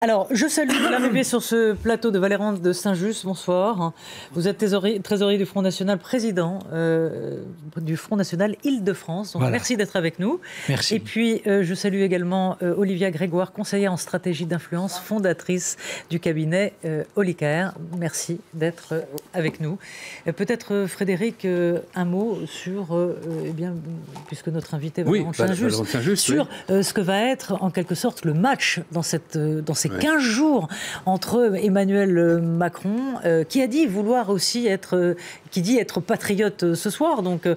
Alors, je salue l'arrivée sur ce plateau de Valérande de Saint-Just. Bonsoir. Vous êtes trésorier du Front National, président du Front National Île-de-France. Donc, voilà. Merci d'être avec nous. Merci. Et puis, je salue également Olivia Grégoire, conseillère en stratégie d'influence, fondatrice du cabinet Olicaire. Merci d'être avec nous. Peut-être, Frédéric, un mot sur, eh bien, puisque notre invité Valérande Saint-Just, sur ce que va être, en quelque sorte, le match dans ces 15 jours entre Emmanuel Macron, qui a dit vouloir aussi être, qui dit être patriote ce soir, donc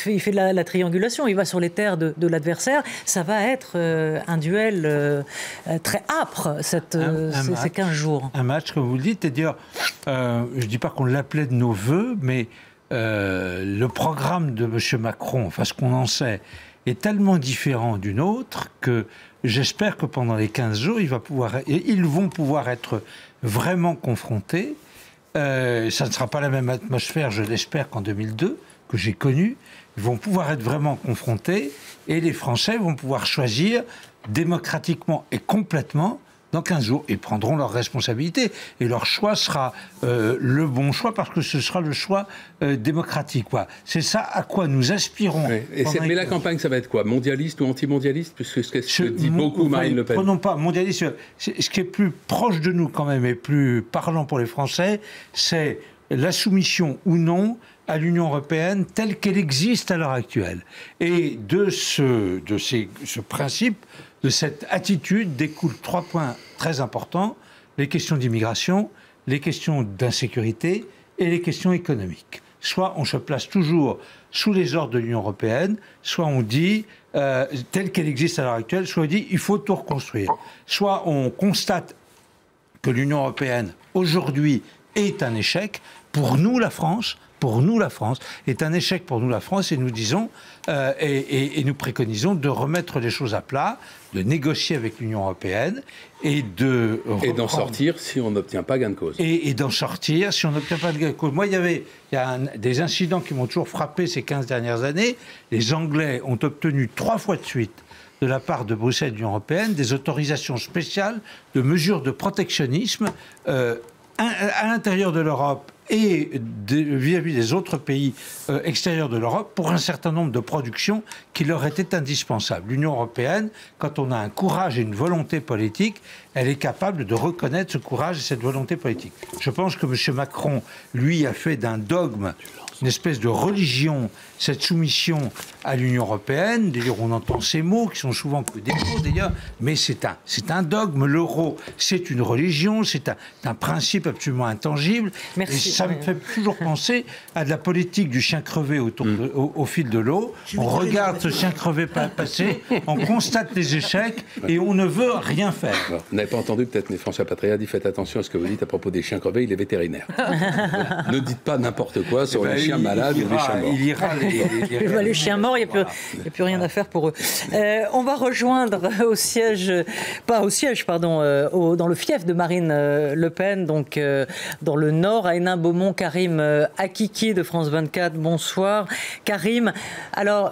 il fait la triangulation, il va sur les terres de l'adversaire. Ça va être un duel très âpre, ces 15 jours. Un match, comme vous le dites, c'est-à-dire, je ne dis pas qu'on l'appelait de nos voeux, mais le programme de M. Macron, enfin ce qu'on en sait, est tellement différent d'une autre que j'espère que pendant les 15 jours, ils vont pouvoir être vraiment confrontés. Ça ne sera pas la même atmosphère, je l'espère, qu'en 2002, que j'ai connue. Ils vont pouvoir être vraiment confrontés et les Français vont pouvoir choisir démocratiquement et complètement dans 15 jours. Ils prendront leurs responsabilités et leur choix sera le bon choix parce que ce sera le choix démocratique. C'est ça à quoi nous aspirons. Oui. Mais la campagne, ça va être quoi? Mondialiste ou anti-mondialiste? Puisque c'est ce que dit beaucoup Marine Le Pen. Prenons pas mondialiste. Ce qui est plus proche de nous quand même et plus parlant pour les Français, c'est la soumission ou non à l'Union européenne telle qu'elle existe à l'heure actuelle. Et de ce principe, de cette attitude découlent 3 points très importants: les questions d'immigration, les questions d'insécurité et les questions économiques. Soit on se place toujours sous les ordres de l'Union européenne, soit on dit, telle qu'elle existe à l'heure actuelle, soit on dit il faut tout reconstruire. Soit on constate que l'Union européenne, aujourd'hui, est un échec. Pour nous, la France est un échec pour nous, la France, et nous disons, et nous préconisons de remettre les choses à plat, de négocier avec l'Union européenne et d'en sortir si on n'obtient pas gain de cause. Et d'en sortir si on n'obtient pas de gain de cause. Moi, il y a des incidents qui m'ont toujours frappé ces 15 dernières années. Les Anglais ont obtenu 3 fois de suite de la part de Bruxelles et de l'Union européenne des autorisations spéciales de mesures de protectionnisme à l'intérieur de l'Europe et vis-à-vis des autres pays extérieurs de l'Europe pour un certain nombre de productions qui leur étaient indispensables. L'Union européenne, quand on a un courage et une volonté politique, elle est capable de reconnaître ce courage et cette volonté politique. Je pense que M. Macron, lui, a fait d'un dogme une espèce de religion, cette soumission à l'Union européenne. D'ailleurs, on entend ces mots qui sont souvent que des mots, d'ailleurs, mais c'est un dogme. L'euro, c'est une religion, c'est un principe absolument intangible. Merci. Et ça me fait toujours penser à de la politique du chien crevé au fil de l'eau. On regarde ce chien crevé passer, on constate les échecs et on ne veut rien faire. Vous n'avez pas entendu peut-être, mais François Patria dit faites attention à ce que vous dites à propos des chiens crevés, il est vétérinaire. Ne dites pas n'importe quoi sur les chiens malades et les chiens morts. Il ira les chiens morts, il n'y a plus rien à faire pour eux. On va rejoindre dans le fief de Marine Le Pen, donc dans le Nord, à Hénin-Beaumont, Karim Akiki de France 24. Bonsoir, Karim. Alors,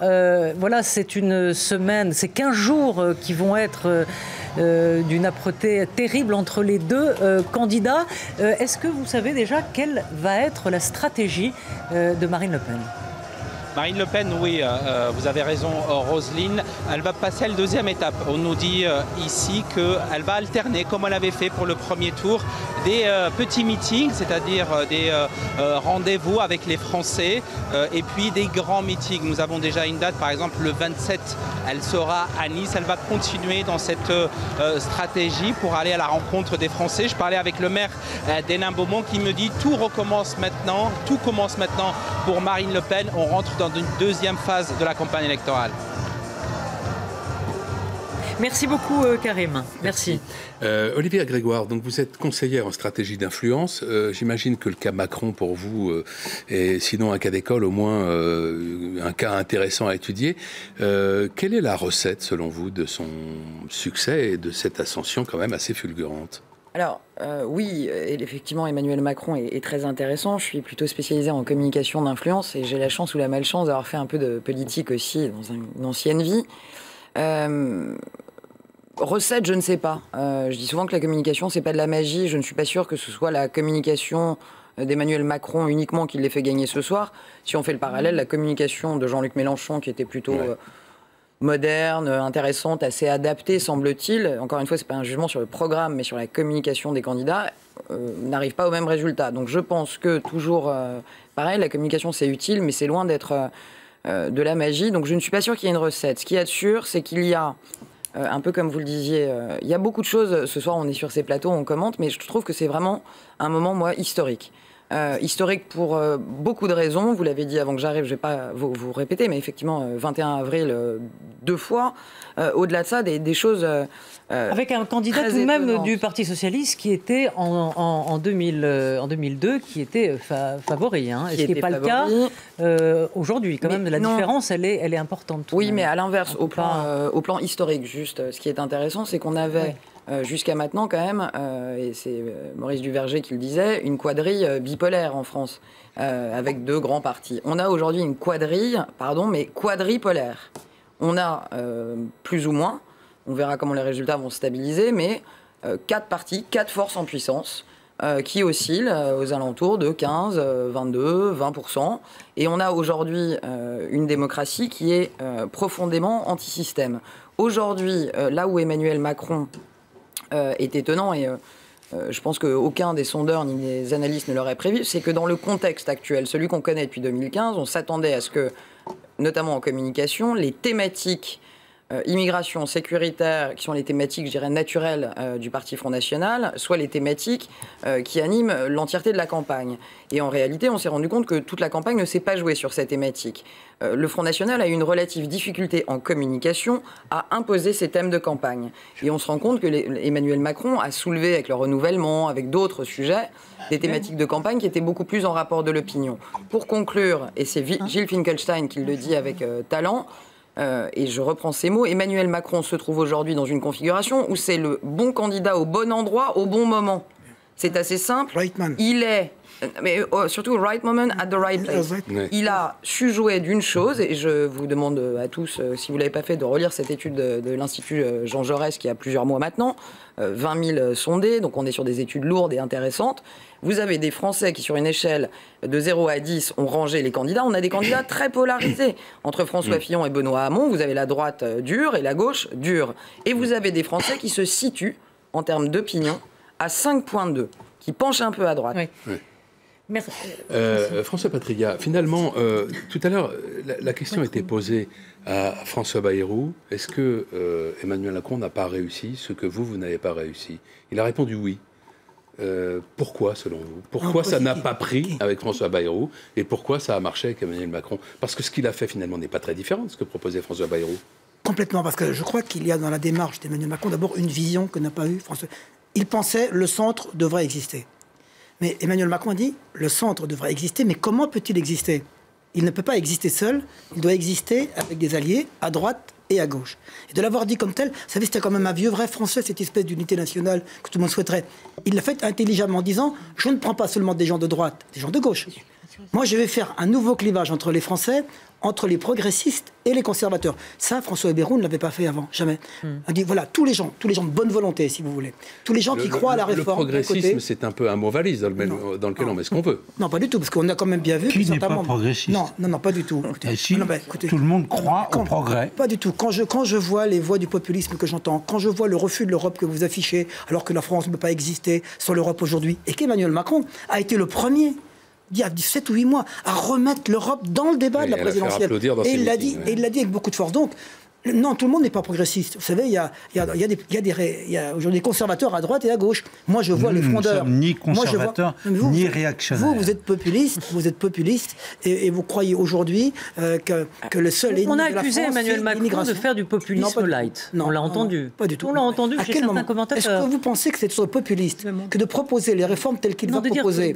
voilà, c'est une semaine, c'est 15 jours qui vont être d'une âpreté terrible entre les deux candidats. Est-ce que vous savez déjà quelle va être la stratégie de Marine Le Pen ? Marine Le Pen, oui, vous avez raison, Roselyne. Elle va passer à la deuxième étape. On nous dit ici qu'elle va alterner, comme elle avait fait pour le premier tour, des petits meetings, c'est-à-dire des rendez-vous avec les Français, et puis des grands meetings. Nous avons déjà une date, par exemple le 27, elle sera à Nice. Elle va continuer dans cette stratégie pour aller à la rencontre des Français. Je parlais avec le maire d'Hénin-Beaumont qui me dit tout commence maintenant pour Marine Le Pen. On rentre dans une deuxième phase de la campagne électorale. Merci beaucoup, Karim. Merci. Olivia Grégoire, donc vous êtes conseillère en stratégie d'influence. J'imagine que le cas Macron, pour vous, est sinon un cas d'école, au moins un cas intéressant à étudier. Quelle est la recette, selon vous, de son succès et de cette ascension quand même assez fulgurante ? Alors, oui, effectivement, Emmanuel Macron est très intéressant. Je suis plutôt spécialisée en communication d'influence et j'ai la chance ou la malchance d'avoir fait un peu de politique aussi dans une ancienne vie. Recette, je ne sais pas. Je dis souvent que la communication, c'est pas de la magie. Je ne suis pas sûre que ce soit la communication d'Emmanuel Macron uniquement qui l'ait fait gagner ce soir. Si on fait le parallèle, la communication de Jean-Luc Mélenchon, qui était plutôt moderne, intéressante, assez adaptée, semble-t-il, encore une fois, c'est pas un jugement sur le programme, mais sur la communication des candidats, n'arrive pas au même résultat. Donc je pense que toujours, pareil, la communication c'est utile, mais c'est loin d'être de la magie. Donc je ne suis pas sûre qu'il y ait une recette. Ce qu'il y a de sûr, c'est qu'il y a un peu comme vous le disiez, il y a beaucoup de choses. Ce soir, on est sur ces plateaux, on commente, mais je trouve que c'est vraiment un moment, moi, historique. Historique pour beaucoup de raisons. Vous l'avez dit avant que j'arrive, je ne vais pas vous répéter, mais effectivement, 21 avril, 2 fois. Au-delà de ça, des choses avec un candidat tout de même du Parti Socialiste qui était en 2002, qui était favori. Hein. Ce qui n'est pas le cas aujourd'hui. Quand même, la différence, elle est importante. Oui, mais à l'inverse, au plan historique, juste, ce qui est intéressant, c'est qu'on avait... jusqu'à maintenant, quand même, et c'est Maurice Duverger qui le disait, une quadrille bipolaire en France, avec 2 grands partis. On a aujourd'hui une quadrille, mais quadripolaire. On a plus ou moins, on verra comment les résultats vont se stabiliser, mais 4 partis, 4 forces en puissance, qui oscillent aux alentours de 15, 22, 20%. Et on a aujourd'hui une démocratie qui est profondément anti-système. Aujourd'hui, là où Emmanuel Macron est étonnant, et je pense qu'aucun des sondeurs ni des analystes ne l'aurait prévu, c'est que dans le contexte actuel, celui qu'on connaît depuis 2015, on s'attendait à ce que, notamment en communication, les thématiques immigration, sécuritaire, qui sont les thématiques, je dirais, naturelles du Parti Front National, soient les thématiques qui animent l'entièreté de la campagne. Et en réalité, on s'est rendu compte que toute la campagne ne s'est pas jouée sur ces thématiques. Le Front National a eu une relative difficulté en communication à imposer ces thèmes de campagne. Et on se rend compte que Emmanuel Macron a soulevé, avec le renouvellement, avec d'autres sujets, des thématiques de campagne qui étaient beaucoup plus en rapport de l'opinion. Pour conclure, et c'est Gilles Finkelstein qui le dit avec talent, et je reprends ces mots, Emmanuel Macron se trouve aujourd'hui dans une configuration où c'est le bon candidat au bon endroit, au bon moment. C'est assez simple. Right man. Il est, mais surtout, right moment at the right place. Il a su jouer d'une chose, et je vous demande à tous, si vous ne l'avez pas fait, de relire cette étude de l'Institut Jean Jaurès qui a plusieurs mois maintenant, 20 000 sondés, donc on est sur des études lourdes et intéressantes. Vous avez des Français qui, sur une échelle de 0 à 10, ont rangé les candidats. On a des candidats très polarisés. Entre François Fillon et Benoît Hamon, vous avez la droite dure et la gauche dure. Et vous avez des Français qui se situent, en termes d'opinion, à 5,2, qui penchent un peu à droite. Oui. Oui. Merci. François Patriat, finalement, tout à l'heure, la question était posée à François Bayrou. Est-ce que Emmanuel Macron n'a pas réussi ce que vous n'avez pas réussi? Il a répondu oui. Pourquoi, selon vous? Pourquoi ça n'a pas pris avec François Bayrou et pourquoi ça a marché avec Emmanuel Macron? Parce que ce qu'il a fait, finalement, n'est pas très différent de ce que proposait François Bayrou. Complètement, parce que je crois qu'il y a dans la démarche d'Emmanuel Macron d'abord une vision que n'a pas eue François. Il pensait le centre devrait exister. Mais Emmanuel Macron a dit le centre devrait exister, mais comment peut-il exister? Il ne peut pas exister seul, il doit exister avec des alliés à droite et à gauche. Et de l'avoir dit comme tel, vous savez, c'était quand même un vieux vrai français, cette espèce d'unité nationale que tout le monde souhaiterait. Il l'a fait intelligemment en disant je ne prends pas seulement des gens de droite, des gens de gauche. Moi, je vais faire un nouveau clivage entre les Français, entre les progressistes et les conservateurs. Ça, François Bayrou ne l'avait pas fait avant, jamais. On dit, voilà, tous les gens de bonne volonté, si vous voulez. Tous les gens qui croient à la réforme. Le progressisme, c'est un peu un mot valise dans lequel on met ce qu'on veut. Non, pas du tout, parce qu'on a quand même bien vu... Qui n'est pas progressiste? Non, pas du tout. Écoutez, si, écoutez, tout le monde croit au progrès. Pas du tout. Quand je vois les voix du populisme que j'entends, quand je vois le refus de l'Europe que vous affichez, alors que la France ne peut pas exister sans l'Europe aujourd'hui, et qu'Emmanuel Macron a été le premier... il y a 7 ou 8 mois, à remettre l'Europe dans le débat de la présidentielle. Et il l'a dit avec beaucoup de force. Donc, non, tout le monde n'est pas progressiste. Vous savez, il y a aujourd'hui des conservateurs à droite et à gauche. Moi, je vois les frondeurs. Nous ne sommes ni conservateurs, ni réactionnaires. Vous êtes populiste, et vous croyez aujourd'hui que le seul ennemi on a de la accusé France, Emmanuel Macron de faire du populisme light. Non, on l'a entendu. Pas du tout. On l'a entendu chez certains commentateurs. Est-ce que vous pensez que c'est trop populiste que de proposer les réformes telles qu'il va proposer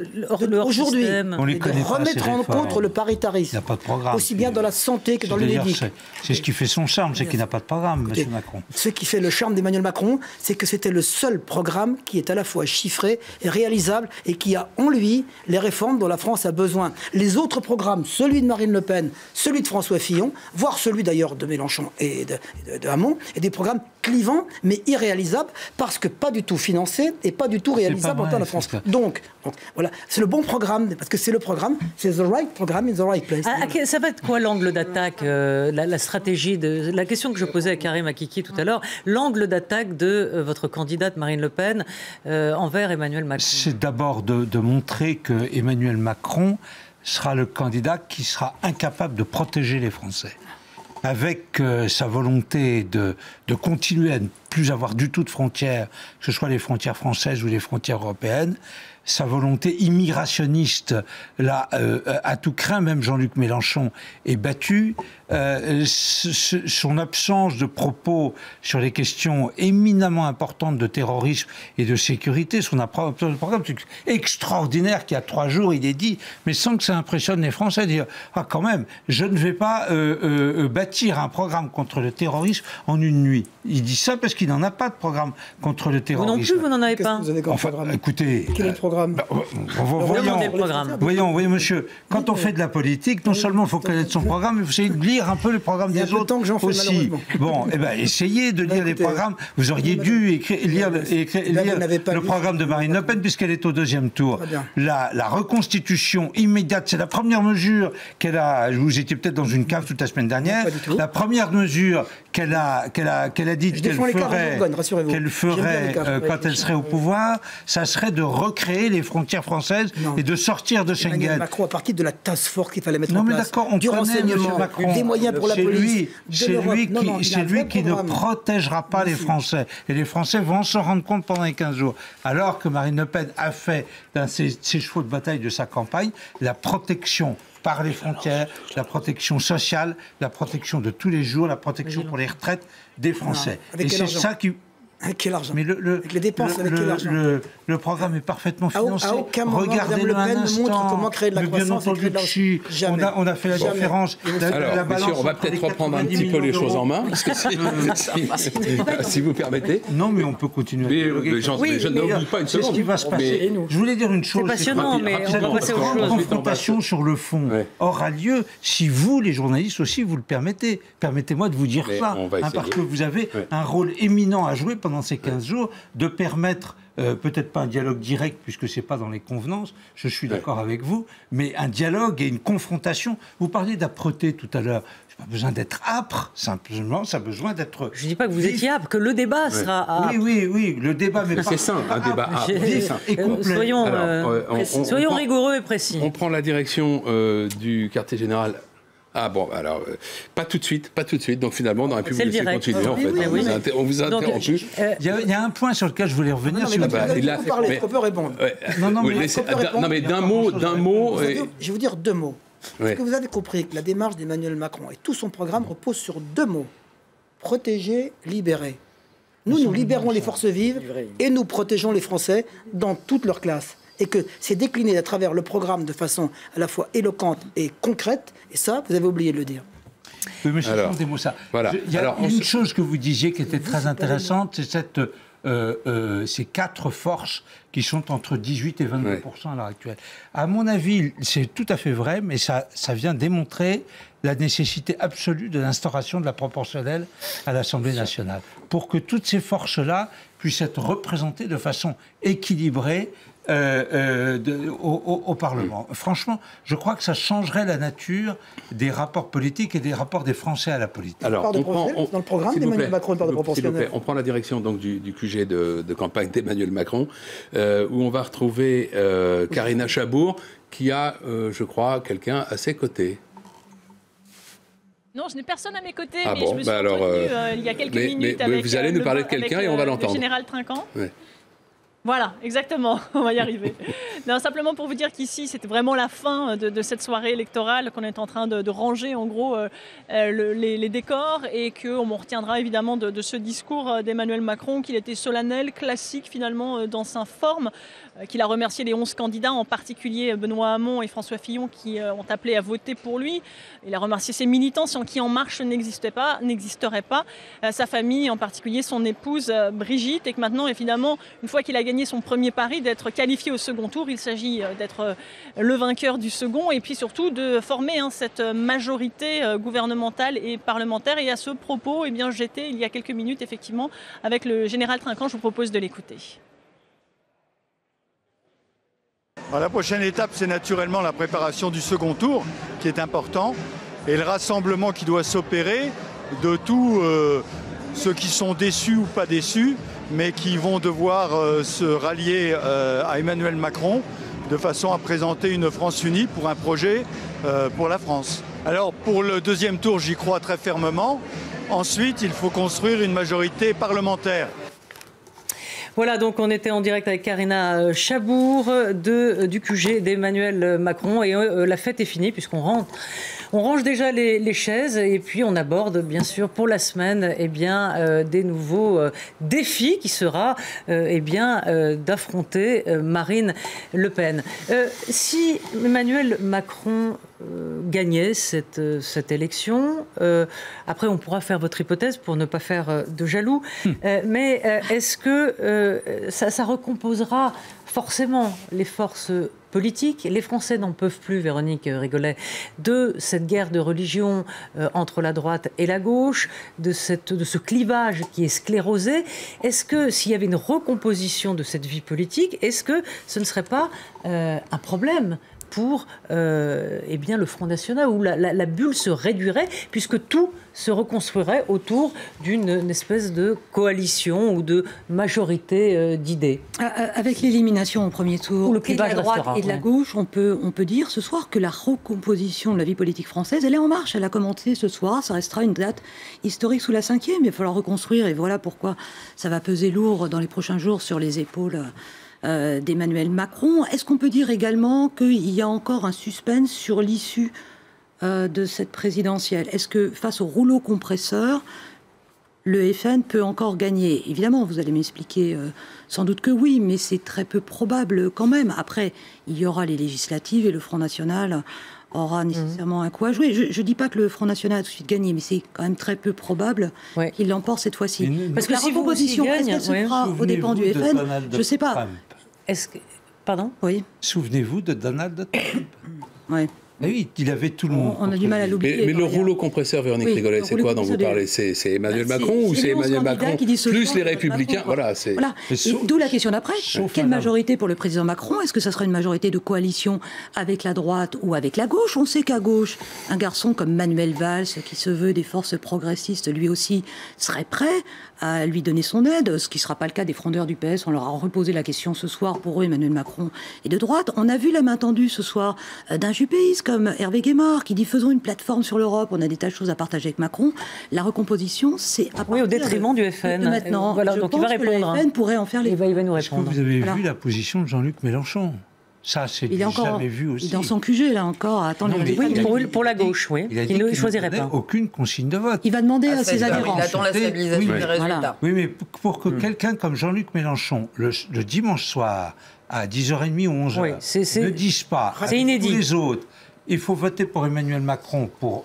aujourd'hui, de remettre en compte le paritarisme? Il n'y a pas de programme. Aussi bien dans la santé que dans le médic. C'est ce qui fait son charme, c'est qu'il n'a pas de programme, M. Macron. Ce qui fait le charme d'Emmanuel Macron, c'est que c'était le seul programme qui est à la fois chiffré et réalisable et qui a en lui les réformes dont la France a besoin. Les autres programmes, celui de Marine Le Pen, celui de François Fillon, voire celui d'ailleurs de Mélenchon et de Hamon, et des programmes clivant, mais irréalisable, parce que pas du tout financé et pas du tout réalisable en temps de France. Donc, voilà, c'est le bon programme, parce que c'est le programme, c'est the right program in the right place. Ça va être quoi l'angle d'attaque, la stratégie de la question que je posais à Karim Akiki tout à l'heure, l'angle d'attaque de votre candidate Marine Le Pen envers Emmanuel Macron? C'est d'abord de montrer que Emmanuel Macron sera le candidat qui sera incapable de protéger les Français. Avec sa volonté de continuer à ne plus avoir du tout de frontières, que ce soit les frontières françaises ou les frontières européennes, sa volonté immigrationniste, là, à tout craint, même Jean-Luc Mélenchon est battu. Son absence de propos sur les questions éminemment importantes de terrorisme et de sécurité, son programme extraordinaire qui a 3 jours, il est dit, mais sans que ça impressionne les Français, dire quand même, je ne vais pas bâtir un programme contre le terrorisme en une nuit. Il dit ça parce qu'il n'en a pas de programme contre le terrorisme. Vous non plus, vous n'en avez pas. Vous avez comme programme écoutez, quel est le programme? Voyons, monsieur, quand on fait de la politique, non seulement il faut connaître son programme, mais il faut essayer de lire un peu le programme des autres aussi. Bon, essayez de lire les programmes. Vous auriez dû lire le programme de Marine Le Pen, puisqu'elle est au 2e tour. La reconstitution immédiate, c'est la première mesure qu'elle a. Vous étiez peut-être dans une cave toute la semaine dernière. La première mesure qu'elle a dit qu'elle ferait quand elle serait au pouvoir, ça serait de recréer les frontières françaises et de sortir de Schengen. Emmanuel Macron a parti de la task force qu'il fallait mettre en place. Non mais d'accord, on connaît M. Macron. Des moyens pour la police. C'est lui qui ne protégera pas les Français. Et les Français vont s'en rendre compte pendant les 15 jours. Alors que Marine Le Pen a fait dans ses chevaux de bataille de sa campagne la protection par les frontières, la protection sociale, la protection de tous les jours, la protection pour les retraites des Français. Et c'est ça qui... Avec quel argent? Avec les dépenses, avec quel argent? Le programme est parfaitement financé. À aucun moment, regardez-le Mme Le Pen ne montre comment créer de la croissance. On a fait la différence. Alors, monsieur, on va peut-être reprendre un petit peu les choses en main, parce que si vous permettez. Non, mais on peut continuer. Je n'oublie pas une seconde. C'est ce qui va se passer. Je voulais dire une chose. C'est passionnant, mais on va passer aux choses. La confrontation sur le fond aura lieu si vous, les journalistes aussi, vous le permettez. Permettez-moi de vous dire ça, parce que vous avez un rôle éminent à jouer pendant ces 15 jours, de permettre, peut-être pas un dialogue direct, puisque ce n'est pas dans les convenances, je suis d'accord avec vous, mais un dialogue et une confrontation. Vous parliez d'âpreté tout à l'heure. Ça n'a pas besoin d'être âpre, simplement, ça a besoin d'être... Je ne dis pas que vous étiez âpre, que le débat sera âpre. Oui, le débat... Mais c'est sain, un débat âpre. Et complet. Soyons rigoureux et précis. On prend la direction du quartier général. Ah bon, alors, pas tout de suite. Donc finalement, on aurait pu vous laisser continuer, en fait. On vous a interrompu. Il y a un point sur lequel je voulais revenir. Je peux répondre. Non, mais d'un mot... Je vais vous dire 2 mots. Parce que vous avez compris que la démarche d'Emmanuel Macron et tout son programme repose sur 2 mots. Protéger, libérer. Nous libérons les forces vives et nous protégeons les Français dans toutes leurs classes. Et que c'est décliné à travers le programme de façon à la fois éloquente et concrète. Et ça, vous avez oublié de le dire. Oui, mais des ça. Voilà. Il y a une chose que vous disiez qui était très intéressante, c'est ces 4 forces qui sont entre 18 et 22% à l'heure actuelle. À mon avis, c'est tout à fait vrai, mais ça vient démontrer la nécessité absolue de l'instauration de la proportionnelle à l'Assemblée nationale, pour que toutes ces forces-là puissent être représentées de façon équilibrée au Parlement. Franchement, je crois que ça changerait la nature des rapports politiques et des rapports des Français à la politique. Alors, dans le programme d'Emmanuel Macron, il parle de proportionnel. On prend la direction donc, du QG de campagne d'Emmanuel Macron, où on va retrouver Karina Chabour, qui a, je crois, quelqu'un à ses côtés. Non, je n'ai personne à mes côtés, mais je me suis entretenue il y a quelques minutes avec vous allez nous parler de quelqu'un et on va l'entendre. Le général Trinquant. Voilà, exactement, on va y arriver. Non, simplement pour vous dire qu'ici, c'était vraiment la fin de cette soirée électorale, qu'on est en train de ranger en gros les décors, et qu'on retiendra évidemment de ce discours d'Emmanuel Macron, qu'il était solennel, classique finalement dans sa forme, qu'il a remercié les 11 candidats, en particulier Benoît Hamon et François Fillon, qui ont appelé à voter pour lui. Il a remercié ses militants sans qui En Marche n'existerait pas, sa famille, en particulier son épouse Brigitte, et que maintenant, évidemment, une fois qu'il a gagné gagné son premier pari, d'être qualifié au second tour. Il s'agit d'être le vainqueur du second et puis surtout de former cette majorité gouvernementale et parlementaire. Et à ce propos, eh bien, j'étais il y a quelques minutes effectivement avec le général Trinquant. Je vous propose de l'écouter. La prochaine étape, c'est naturellement la préparation du second tour qui est important et le rassemblement qui doit s'opérer de tous ceux qui sont déçus ou pas déçus, mais qui vont devoir se rallier à Emmanuel Macron de façon à présenter une France unie pour un projet pour la France. Alors pour le deuxième tour, j'y crois très fermement. Ensuite, il faut construire une majorité parlementaire. Voilà, donc on était en direct avec Karina Chabour du QG d'Emmanuel Macron et la fête est finie puisqu'on rentre. On range déjà les chaises et puis on aborde bien sûr pour la semaine des nouveaux défis qui sera d'affronter Marine Le Pen. Si Emmanuel Macron gagnait cette élection, après on pourra faire votre hypothèse pour ne pas faire de jaloux, mais est-ce que ça recomposera forcément les forces politiques? Les Français n'en peuvent plus, Véronique Rigolet, de cette guerre de religion entre la droite et la gauche, de ce clivage qui est sclérosé. Est-ce que s'il y avait une recomposition de cette vie politique, est-ce que ce ne serait pas un problème pour le Front National, où la bulle se réduirait, puisque tout se reconstruirait autour d'une espèce de coalition ou de majorité d'idées. Avec l'élimination au premier tour le et de la droite et de la gauche, on peut dire ce soir que la recomposition de la vie politique française, elle est en marche. Elle a commencé ce soir, ça restera une date historique sous la 5e, il va falloir reconstruire, et voilà pourquoi ça va peser lourd dans les prochains jours sur les épaules d'Emmanuel Macron. Est-ce qu'on peut dire également qu'il y a encore un suspense sur l'issue de cette présidentielle? Est-ce que face au rouleau compresseur, le FN peut encore gagner? Évidemment, vous allez m'expliquer sans doute que oui, mais c'est très peu probable quand même. Après, il y aura les législatives et le Front National aura nécessairement un coup à jouer. Je ne dis pas que le Front National a tout de suite gagné, mais c'est quand même très peu probable qu'il l'emporte cette fois-ci. Parce que la recomposition, est-ce qu'elle se fera aux dépens du FN? Je ne sais pas. Pardon? Oui. Souvenez-vous de Donald Trump. Oui. Oui, il avait tout le monde. On a du mal à l'oublier. Mais le rouleau compresseur, Véronique Rigolet, c'est quoi dont vous parlez? C'est Emmanuel Macron ou c'est Emmanuel Macron plus les Républicains? Voilà. D'où la question d'après. Quelle majorité pour le président Macron? Est-ce que ça sera une majorité de coalition avec la droite ou avec la gauche? On sait qu'à gauche, un garçon comme Manuel Valls, qui se veut des forces progressistes, lui aussi serait prêt à lui donner son aide, ce qui ne sera pas le cas des frondeurs du PS. On leur a reposé la question ce soir. Pour eux, Emmanuel Macron est de droite. On a vu la main tendue ce soir d'un jupéiste comme Hervé Guémard qui dit faisons une plateforme sur l'Europe, on a des tas de choses à partager avec Macron. La recomposition, c'est à partir au détriment du FN. De maintenant. Voilà, donc il va répondre. Le FN pourrait en faire les... Il va nous répondre. Est-ce que vous avez vu la position de Jean-Luc Mélenchon? Ça, c'est jamais vu aussi. Il est dans son QG, là, encore, à attendre les résultats. Pour la gauche, oui. Il ne choisirait pas. Aucune consigne de vote. Il va demander à ses adhérents. Il attend la stabilisation des résultats. Oui, mais pour que quelqu'un comme Jean-Luc Mélenchon, le dimanche soir, à 10h30 ou 11h, ne dise pas à tous les autres, il faut voter pour Emmanuel Macron pour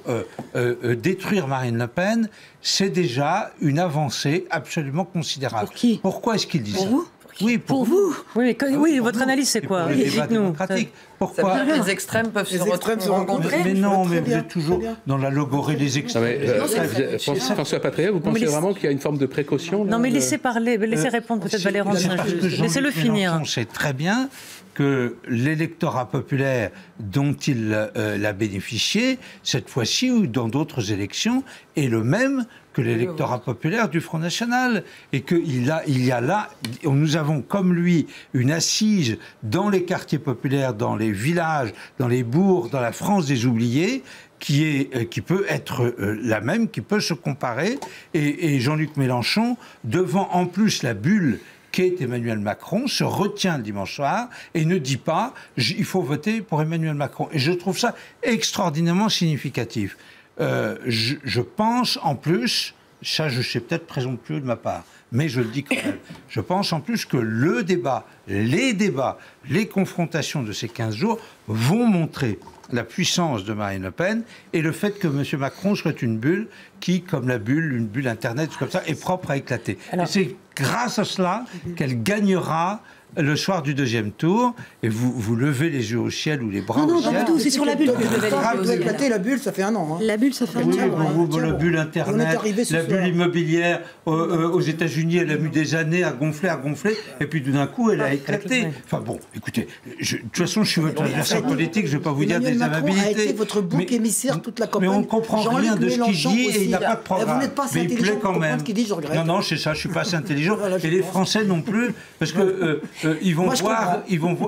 détruire Marine Le Pen, c'est déjà une avancée absolument considérable. Pour qui? Pourquoi est-ce qu'il dit ça? Vous? Oui, pour vous. Oui, votre analyse, c'est quoi? Pour les débats démocratiques. Pourquoi les extrêmes peuvent se rencontrer? Mais non, mais vous êtes toujours dans la logorée des extrêmes. François Patria, vous pensez vraiment qu'il y a une forme de précaution? Non, mais laissez parler, laissez répondre peut-être Valéran. Laissez-le finir. On sait très bien que l'électorat populaire dont il a bénéficié, cette fois-ci ou dans d'autres élections, est le même que l'électorat populaire du Front National. Et qu'il y a là, nous avons comme lui une assise dans les quartiers populaires, dans les villages, dans les bourgs, dans la France des oubliés, qui peut être la même, qui peut se comparer. Et Jean-Luc Mélenchon, devant en plus la bulle qu'est Emmanuel Macron, se retient le dimanche soir et ne dit pas « il faut voter pour Emmanuel Macron ». Et je trouve ça extraordinairement significatif. Je pense en plus, ça je sais peut-être présomptueux de ma part, mais je le dis quand même, je pense en plus que les débats, les confrontations de ces 15 jours vont montrer la puissance de Marine Le Pen et le fait que M. Macron soit une bulle qui, comme la bulle, une bulle Internet, comme ça, est propre à éclater. C'est grâce à cela qu'elle gagnera le soir du deuxième tour, et vous levez les yeux au ciel ou les bras au ciel. Pas du tout, c'est sur la bulle. Vous avez éclaté la bulle, ça fait un an. Hein. La bulle, ça fait un an. La bulle Internet, la bulle immobilière aux États-Unis, elle a mis des années à gonfler, et puis tout d'un coup, elle a éclaté. Enfin bon, écoutez, de toute façon, je suis votre adversaire politique, je ne vais pas vous dire des amabilités. A été votre bouc émissaire toute la campagne. Mais on ne comprend rien de ce qu'il dit et il n'a pas de programme. Vous n'êtes pas assez mais il plaît quand même. Ce qu'il dit, je regrette. Non, c'est ça, je ne suis pas assez intelligent. Et les Français non plus, parce que ils vont voir.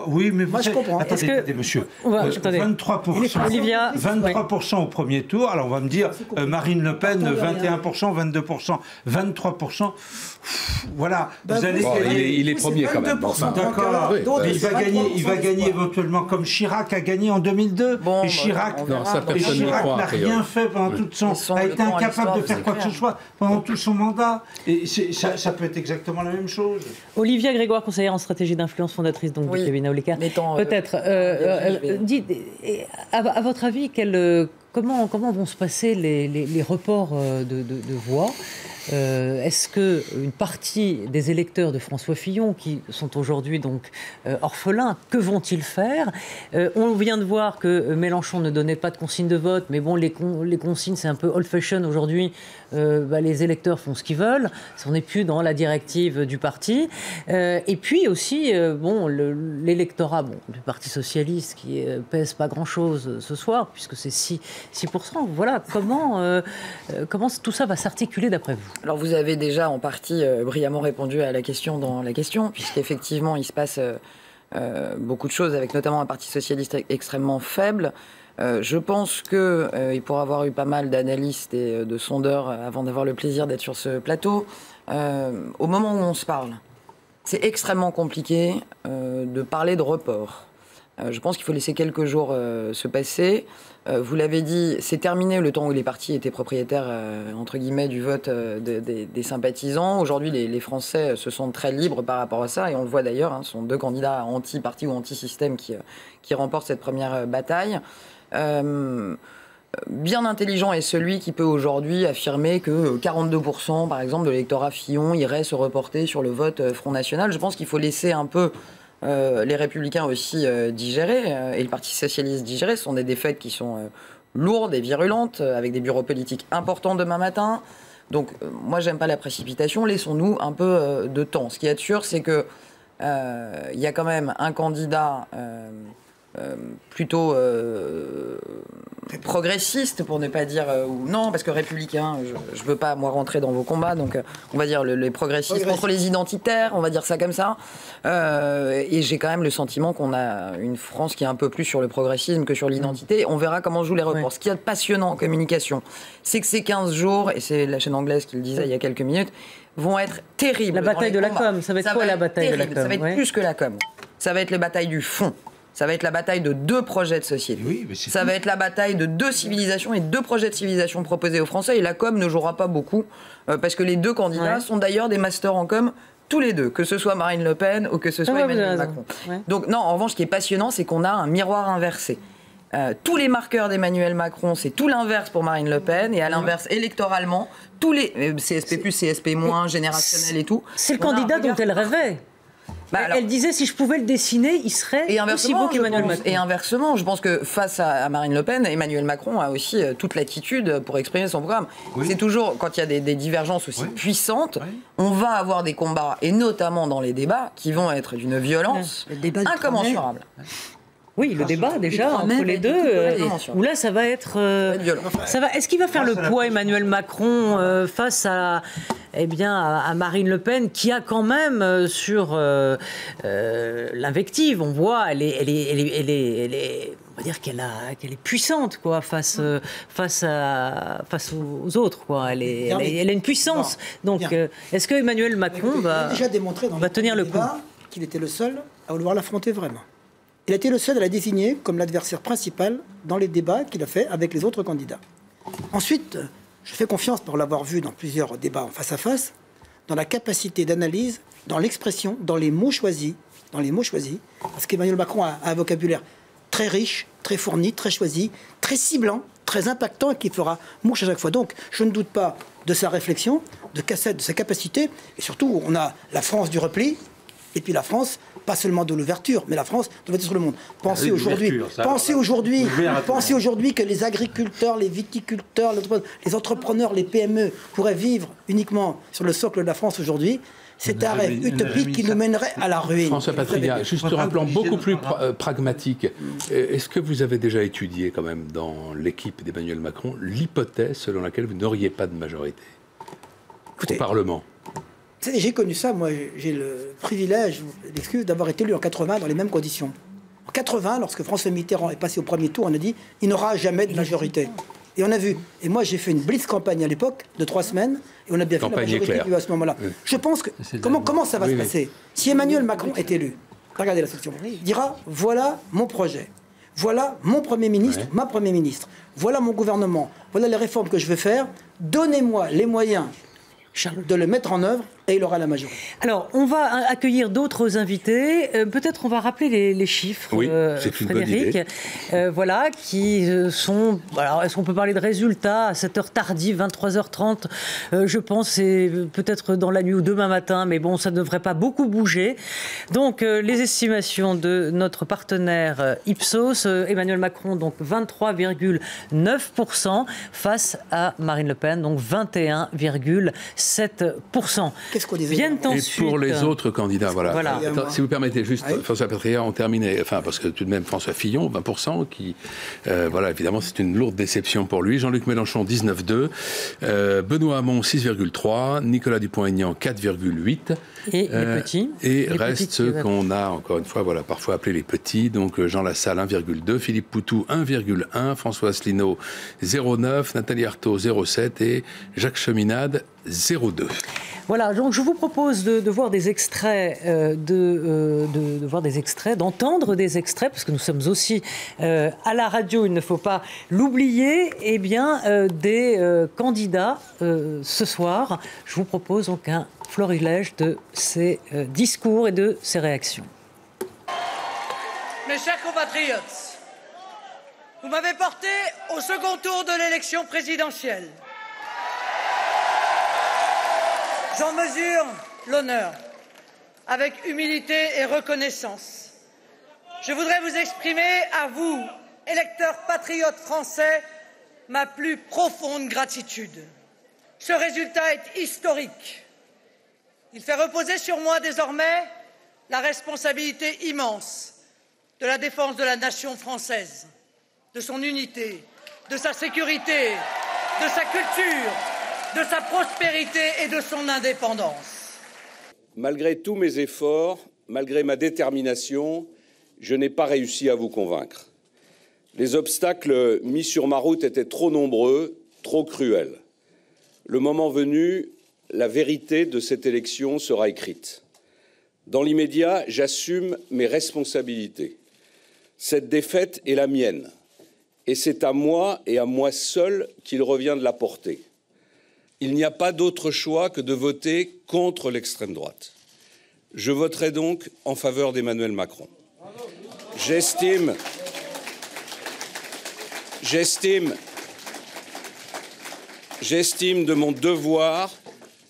Oui, mais moi, je comprends. Attendez, monsieur. 23% au premier tour. Alors on va me dire Marine Le Pen, 21%, 22%, 23%. Voilà. Vous allez il est premier quand même. D'accord. Il va gagner éventuellement comme Chirac a gagné en 2002. Et Chirac n'a rien fait pendant toute son... a été incapable de faire quoi que ce soit pendant tout son mandat. Et ça peut être exactement la même chose. Olivia Grégoire, conseillère en stratégie d'influence, fondatrice donc, du cabinet Olicard. Peut-être, dites, à votre avis, comment vont se passer les reports de voix? Est-ce qu'une partie des électeurs de François Fillon, qui sont aujourd'hui donc orphelins, que vont-ils faire? On vient de voir que Mélenchon ne donnait pas de consignes de vote, mais bon, les consignes, c'est un peu old-fashion aujourd'hui. Les électeurs font ce qu'ils veulent. On n'est plus dans la directive du parti. Et puis aussi, l'électorat du Parti socialiste qui pèse pas grand-chose ce soir, puisque c'est 6%. Voilà, comment tout ça va s'articuler d'après vous? Alors vous avez déjà en partie brillamment répondu à la question dans la question, puisqu'effectivement il se passe beaucoup de choses, avec notamment un Parti socialiste extrêmement faible. Je pense qu'il pourra avoir eu pas mal d'analystes et de sondeurs avant d'avoir le plaisir d'être sur ce plateau. Au moment où on se parle, c'est extrêmement compliqué de parler de report. Je pense qu'il faut laisser quelques jours se passer. Vous l'avez dit, c'est terminé le temps où les partis étaient propriétaires, entre guillemets, du vote des sympathisants. Aujourd'hui, les Français se sentent très libres par rapport à ça, et on le voit d'ailleurs, ce sont deux candidats anti-parti ou anti-système qui remportent cette première bataille. Bien intelligent est celui qui peut aujourd'hui affirmer que 42%, par exemple, de l'électorat Fillon irait se reporter sur le vote Front National. Je pense qu'il faut laisser un peu les Républicains aussi digérer, et le Parti Socialiste digérer. Ce sont des défaites qui sont lourdes et virulentes, avec des bureaux politiques importants demain matin. Donc moi, j'aime pas la précipitation. Laissons-nous un peu de temps. Ce qui est sûr, c'est que il y a quand même un candidat plutôt progressiste, pour ne pas dire non, parce que républicain, je veux pas moi rentrer dans vos combats, donc on va dire les progressistes contre les identitaires, on va dire ça comme ça, et j'ai quand même le sentiment qu'on a une France qui est un peu plus sur le progressisme que sur l'identité. On verra comment jouent les reports. Ce qui est passionnant en communication, c'est que ces 15 jours, et c'est la chaîne anglaise qui le disait il y a quelques minutes, vont être terribles. La bataille de la com, ça va être quoi la bataille de la com? Ça va être plus que la com, ça va être les batailles du fond. Ça va être la bataille de deux projets de société. Oui, ça va être la bataille de deux civilisations et deux projets de civilisation proposés aux Français. Et la com ne jouera pas beaucoup, parce que les deux candidats sont d'ailleurs des masters en com, tous les deux, que ce soit Marine Le Pen ou que ce soit Emmanuel Macron. Donc non, en revanche, ce qui est passionnant, c'est qu'on a un miroir inversé. Tous les marqueurs d'Emmanuel Macron, c'est tout l'inverse pour Marine Le Pen, et à l'inverse, électoralement, tous les CSP+, CSP-, générationnel et tout. C'est le candidat dont elle rêvait. Elle disait, si je pouvais le dessiner, il serait aussi beau qu'Emmanuel Macron. Et inversement, je pense que face à Marine Le Pen, Emmanuel Macron a aussi toute l'attitude pour exprimer son programme. Oui. C'est toujours, quand il y a des divergences aussi puissantes, on va avoir des combats, et notamment dans les débats, qui vont être d'une violence incommensurable. Oui, le débat déjà entre les deux, où là ça va être... Est-ce qu'il va faire le poids, Emmanuel Macron, face à Marine Le Pen, qui a quand même sur l'invective, on voit, elle est on va dire qu'elle est puissante, quoi, face aux autres, quoi. Elle a une puissance. Donc, est-ce que Emmanuel Macron va tenir le coup? Qu'il était le seul à vouloir l'affronter vraiment. Il a été le seul à la désigner comme l'adversaire principal dans les débats qu'il a fait avec les autres candidats. Ensuite, je fais confiance, pour l'avoir vu dans plusieurs débats en face à face, dans la capacité d'analyse, dans l'expression, dans les mots choisis, parce qu'Emmanuel Macron a un vocabulaire très riche, très fourni, très choisi, très ciblant, très impactant, et qui fera mouche à chaque fois. Donc, je ne doute pas de sa réflexion, de sa capacité, et surtout, on a la France du repli, et puis la France pas seulement de l'ouverture, mais la France doit être sur le monde. Pensez l'ouverture, aujourd'hui que les agriculteurs, les viticulteurs, les entrepreneurs, les PME pourraient vivre uniquement sur le socle de la France aujourd'hui. C'est un rêve utopique qui nous mènerait à la ruine. François Patriat, juste sur un plan beaucoup plus pragmatique, est-ce que vous avez déjà étudié quand même dans l'équipe d'Emmanuel Macron l'hypothèse selon laquelle vous n'auriez pas de majorité au Parlement? J'ai connu ça, moi j'ai le privilège, l'excuse, d'avoir été élu en 80 dans les mêmes conditions. En 80, lorsque François Mitterrand est passé au premier tour, on a dit il n'aura jamais de majorité. Et on a vu. Et moi, j'ai fait une blitz campagne à l'époque de 3 semaines, et on a bien fait la majorité à ce moment-là. Oui. Je pense que comment ça va se passer? Si Emmanuel Macron est élu, regardez la section, il dira voilà mon projet, voilà mon Premier ministre, ma Premier ministre, voilà mon gouvernement, voilà les réformes que je veux faire, donnez-moi les moyens de le mettre en œuvre et il aura la majorité. Alors, on va accueillir d'autres invités. Peut-être on va rappeler les chiffres, oui, c'est une Frédéric. Bonne idée. Voilà, qui sont... Alors, est-ce qu'on peut parler de résultats à cette heure tardive, 23h30 je pense c'est peut-être dans la nuit ou demain matin, mais bon, ça ne devrait pas beaucoup bouger. Donc, les estimations de notre partenaire Ipsos, Emmanuel Macron, donc 23,9% face à Marine Le Pen, donc 21,7%. Qu'est-ce qu'on disait Viennent ensuite... Et pour les autres candidats, voilà. Attends, si vous permettez, juste, François Patriat, on termine, parce que tout de même, François Fillon, 20%, qui, voilà, évidemment, c'est une lourde déception pour lui. Jean-Luc Mélenchon, 19,2%. Benoît Hamon, 6,3%. Nicolas Dupont-Aignan, 4,8%. Et les petits. Et reste ceux qu'on a, encore une fois, voilà, parfois appelés les petits. Donc, Jean Lassalle, 1,2%. Philippe Poutou, 1,1%. François Asselineau, 0,9%. Nathalie Arthaud, 0,7%. Et Jacques Cheminade, 0,2%. Voilà, donc je vous propose de voir des extraits, d'entendre des extraits, parce que nous sommes aussi à la radio, il ne faut pas l'oublier, eh bien, des candidats ce soir. Je vous propose donc un florilège de ces discours et de ces réactions. Mes chers compatriotes, vous m'avez porté au second tour de l'élection présidentielle. J'en mesure l'honneur, avec humilité et reconnaissance. Je voudrais vous exprimer, à vous, électeurs patriotes français, ma plus profonde gratitude. Ce résultat est historique. Il fait reposer sur moi désormais la responsabilité immense de la défense de la nation française, de son unité, de sa sécurité, de sa culture, de sa prospérité et de son indépendance. Malgré tous mes efforts, malgré ma détermination, je n'ai pas réussi à vous convaincre. Les obstacles mis sur ma route étaient trop nombreux, trop cruels. Le moment venu, la vérité de cette élection sera écrite. Dans l'immédiat, j'assume mes responsabilités. Cette défaite est la mienne, et c'est à moi et à moi seul qu'il revient de la porter. Il n'y a pas d'autre choix que de voter contre l'extrême droite. Je voterai donc en faveur d'Emmanuel Macron. J'estime de mon devoir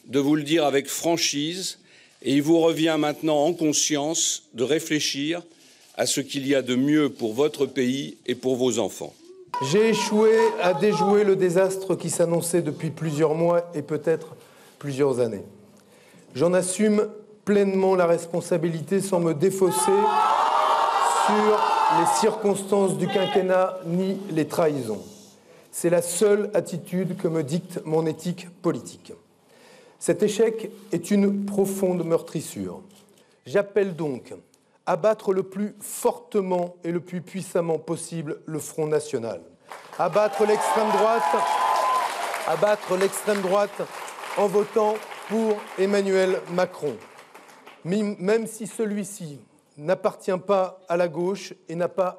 de vous le dire avec franchise, et il vous revient maintenant en conscience de réfléchir à ce qu'il y a de mieux pour votre pays et pour vos enfants. J'ai échoué à déjouer le désastre qui s'annonçait depuis plusieurs mois et peut-être plusieurs années. J'en assume pleinement la responsabilité sans me défausser sur les circonstances du quinquennat ni les trahisons. C'est la seule attitude que me dicte mon éthique politique. Cet échec est une profonde meurtrissure. J'appelle donc à battre le plus fortement et le plus puissamment possible le Front National, à battre l'extrême droite en votant pour Emmanuel Macron, même si celui-ci n'appartient pas à la gauche et n'a pas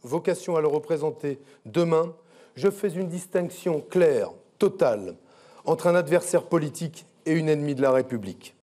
vocation à le représenter demain. Je fais une distinction claire, totale, entre un adversaire politique et une ennemie de la République.